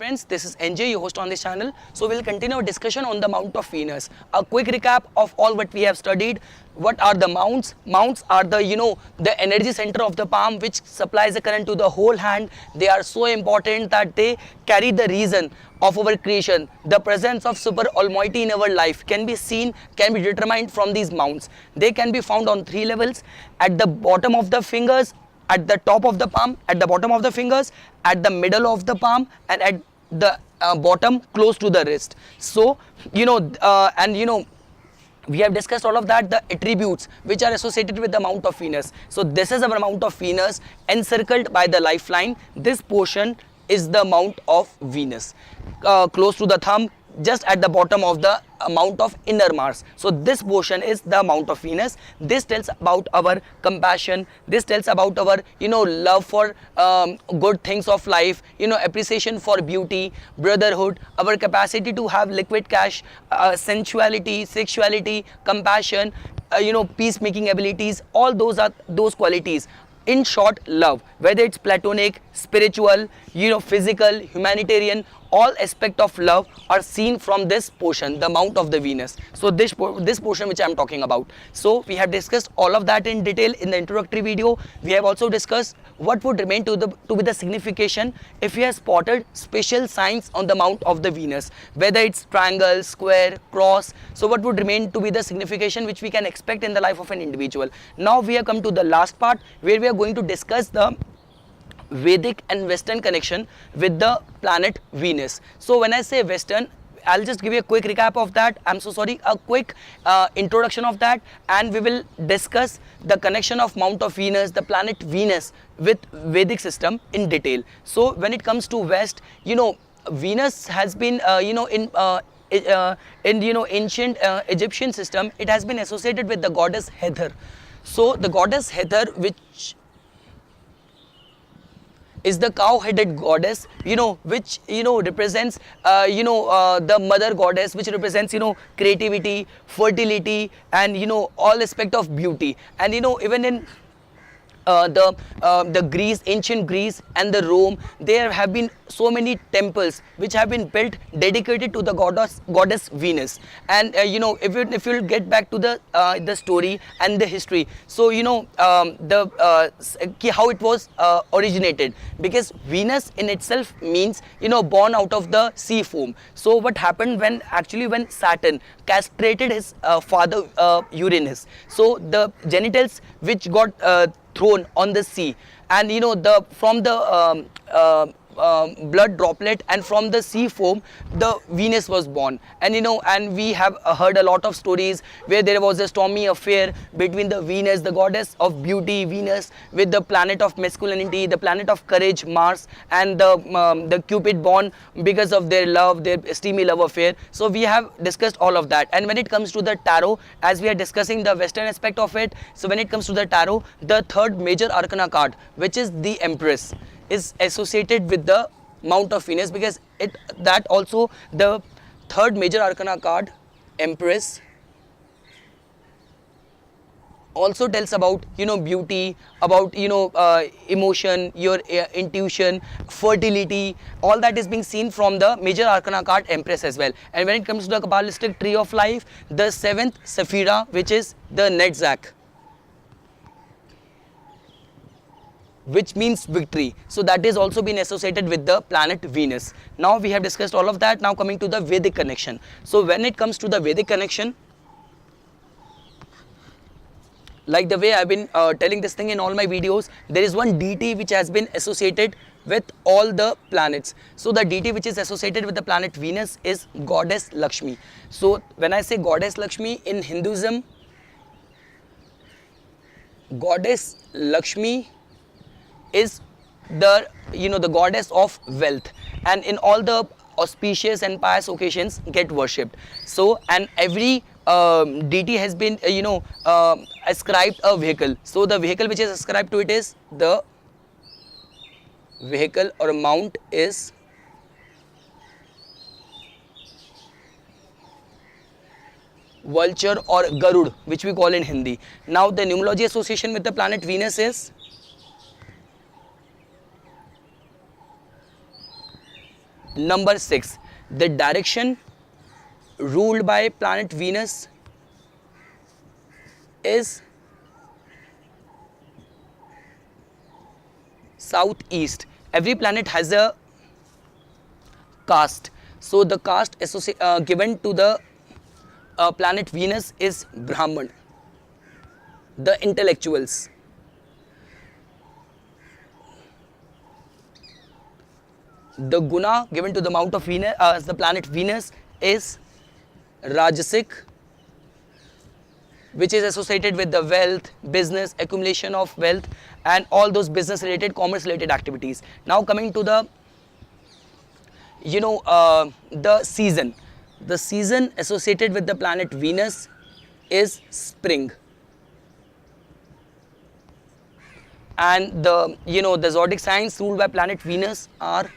friends, this is NJ, your host on this channel. So we'll continue our discussion on the Mount of Venus. A quick recap of all what we have studied. What are the mounts? Mounts are the the energy center of the palm which supplies the current to the whole hand. They are so important that they carry the reason of our creation. The presence of Super Almighty in our life can be seen, can be determined from these mounts. They can be found on 3 levels: at the bottom of the fingers, at the top of the palm, at the bottom of the fingers, at the middle of the palm, and at the bottom close to the wrist. So we have discussed all of that, the attributes which are associated with the Mount of Venus. So this is our Mount of Venus encircled by the lifeline. This portion is the Mount of Venus, close to the thumb, just at the bottom of the Mount of Inner Mars. So this portion is the Mount of Venus. This tells about our compassion. This tells about our love for good things of life, appreciation for beauty, brotherhood, our capacity to have liquid cash, sensuality, sexuality, compassion, peacemaking abilities. All those are those qualities. In short, love, whether it's platonic, spiritual, physical, humanitarian, all aspect of love are seen from this portion, the Mount of the Venus. So this portion which I am talking about. So we have discussed all of that in detail in the introductory video. We have also discussed what would remain to be the signification if we have spotted special signs on the Mount of the Venus, whether it's triangle, square, cross. So what would remain to be the signification which we can expect in the life of an individual. Now we have come to the last part where we are going to discuss the Vedic and Western connection with the planet Venus. So when I say Western, I'll just give you a quick recap of that. I'm so sorry, a quick introduction of that, and we will discuss the connection of Mount of Venus, the planet Venus, with Vedic system in detail. So when it comes to West, Venus has been in ancient Egyptian system, it has been associated with the goddess Hathor. So the goddess Hathor, which is the cow-headed goddess, which represents the mother goddess, which represents creativity, fertility, and all aspect of beauty. And even in the Greece, ancient Greece and the Rome, there have been so many temples which have been built dedicated to the goddess Venus. And if you'll get back to the story and the history, so how it was originated, because Venus in itself means born out of the sea foam. So what happened when Saturn castrated his father Uranus, so the genitals which got thrown on the sea, and from the blood droplet and from the sea foam, the Venus was born. And and we have heard a lot of stories where there was a stormy affair between the Venus, the goddess of beauty Venus, with the planet of masculinity, the planet of courage Mars, and the Cupid born because of their love, their steamy love affair. So we have discussed all of that. And when it comes to the tarot, as we are discussing the Western aspect of it, so when it comes to the tarot, the third major arcana card, which is the Empress, is associated with the Mount of Venus, because that also the third major arcana card, Empress, also tells about beauty, about emotion, your intuition, fertility. All that is being seen from the major arcana card Empress as well. And when it comes to the Kabbalistic tree of life, the 7th Sephira, which is the Netzach, which means victory. So that is also been associated with the planet Venus. Now we have discussed all of that. Now coming to the Vedic connection. So when it comes to the Vedic connection, like the way I've been telling this thing in all my videos, there is one deity which has been associated with all the planets. So the deity which is associated with the planet Venus is goddess Lakshmi. So when I say goddess Lakshmi in Hinduism, goddess Lakshmi is the the goddess of wealth, and in all the auspicious and pious occasions get worshipped. So and every deity has been ascribed a vehicle. So the vehicle which is ascribed to it is the vehicle or mount is vulture or Garud, which we call in Hindi. Now the numerology association with the planet Venus is Number 6, the direction ruled by planet Venus is southeast. Every planet has a caste. So the caste given to the planet Venus is Brahman, the intellectuals. The guna given to the mount of Venus, the planet Venus, is Rajasic, which is associated with the wealth, business, accumulation of wealth, and all those business related, commerce related activities. Now coming to the the season. The season associated with the planet Venus is spring. And the zodiac signs ruled by planet Venus are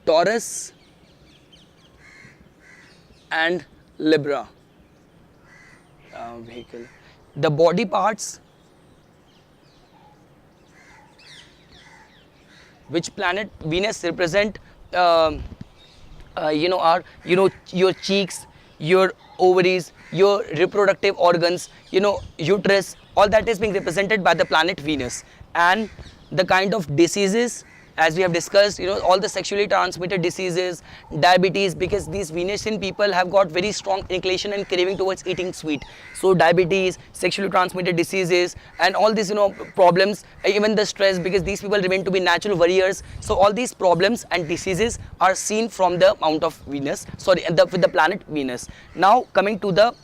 Taurus and Libra. Vehicle. The body parts which planet Venus represent are your cheeks, your ovaries, your reproductive organs, uterus, all that is being represented by the planet Venus. And the kind of diseases, as we have discussed, all the sexually transmitted diseases, diabetes, because these Venusian people have got very strong inclination and craving towards eating sweet. So diabetes, sexually transmitted diseases, and all these problems, even the stress, because these people remain to be natural warriors. So all these problems and diseases are seen from the mount of Venus, with the planet Venus. Now coming to the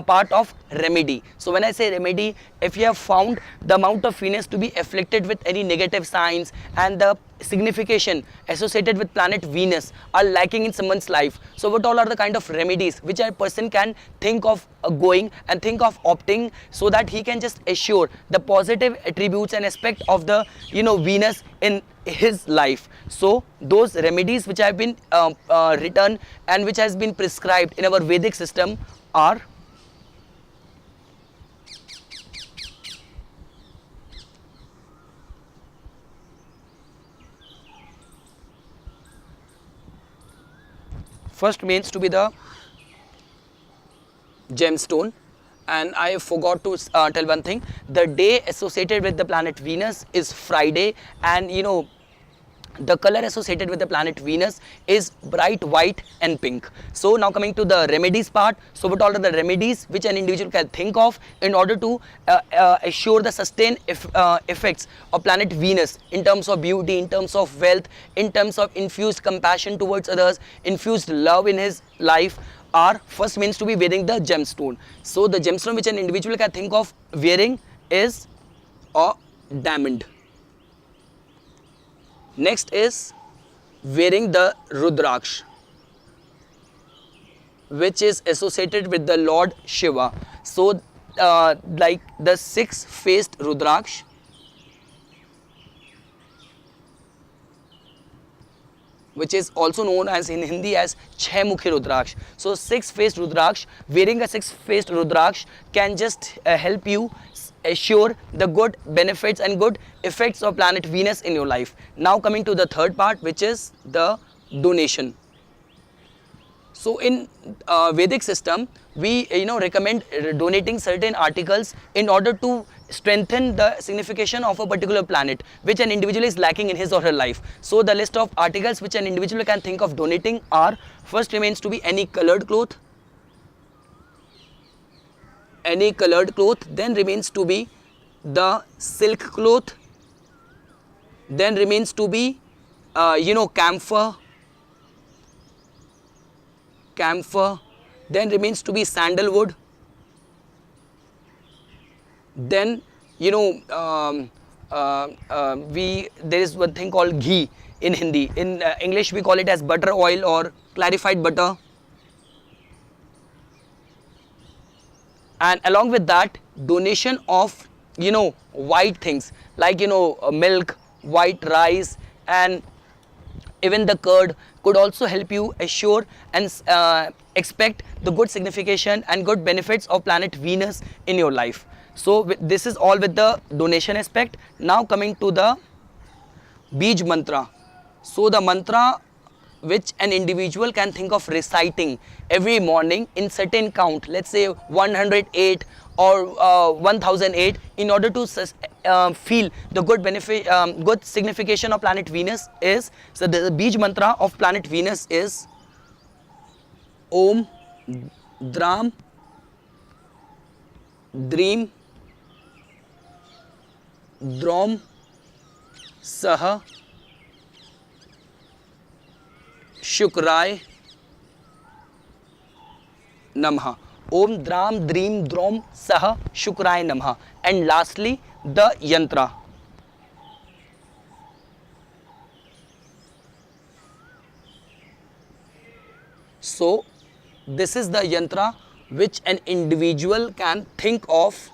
part of remedy. So when I say remedy, if you have found the mount of Venus to be afflicted with any negative signs and the signification associated with planet Venus are lacking in someone's life, so what all are the kind of remedies which a person can think of going and think of opting, so that he can just assure the positive attributes and aspect of the Venus in his life. So those remedies which have been written and which has been prescribed in our Vedic system are first means to be the gemstone. And I forgot to tell one thing. The day associated with the planet Venus is Friday, and the color associated with the planet Venus is bright white and pink. So now coming to the remedies part. So what all are the remedies which an individual can think of in order to assure the sustained effects of planet Venus in terms of beauty, in terms of wealth, in terms of infused compassion towards others, infused love in his life, are first means to be wearing the gemstone. So the gemstone which an individual can think of wearing is a diamond. Next is wearing the Rudraksh, which is associated with the Lord Shiva. So like the six-faced Rudraksh, which is also known as in Hindi as Chhaimukhi Rudraksh. So six-faced Rudraksh, wearing a six-faced Rudraksh can just help you assure the good benefits and good effects of planet Venus in your life. Now coming to the third part, which is the donation. So in Vedic system, we recommend donating certain articles in order to strengthen the signification of a particular planet which an individual is lacking in his or her life. So the list of articles which an individual can think of donating are: first remains to be any colored cloth, then remains to be the silk cloth, then remains to be camphor, then remains to be sandalwood, then there is one thing called ghee in Hindi. In English we call it as butter oil or clarified butter. And along with that, donation of white things like milk, white rice, and even the curd could also help you assure and expect the good signification and good benefits of planet Venus in your life. So this is all with the donation aspect. Now coming to the Bij mantra. So the mantra which an individual can think of reciting every morning in certain count, let's say 108 or 1008, in order to feel the good benefit, good signification of planet Venus is, so the Bij mantra of planet Venus is Om Dram Dream Drom Sah Shukrai Namah. Om Dram Dream Drom Sah Shukrai Namah. And lastly, the yantra. So this is the yantra which an individual can think of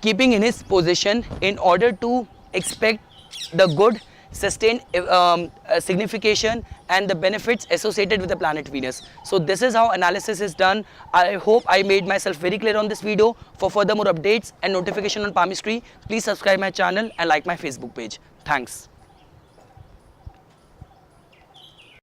keeping in his possession in order to expect the good sustained signification and the benefits associated with the planet Venus. So this is how analysis is done. I hope I made myself very clear on this video. For further more updates and notification on palmistry, please subscribe my channel and like my Facebook page. Thanks.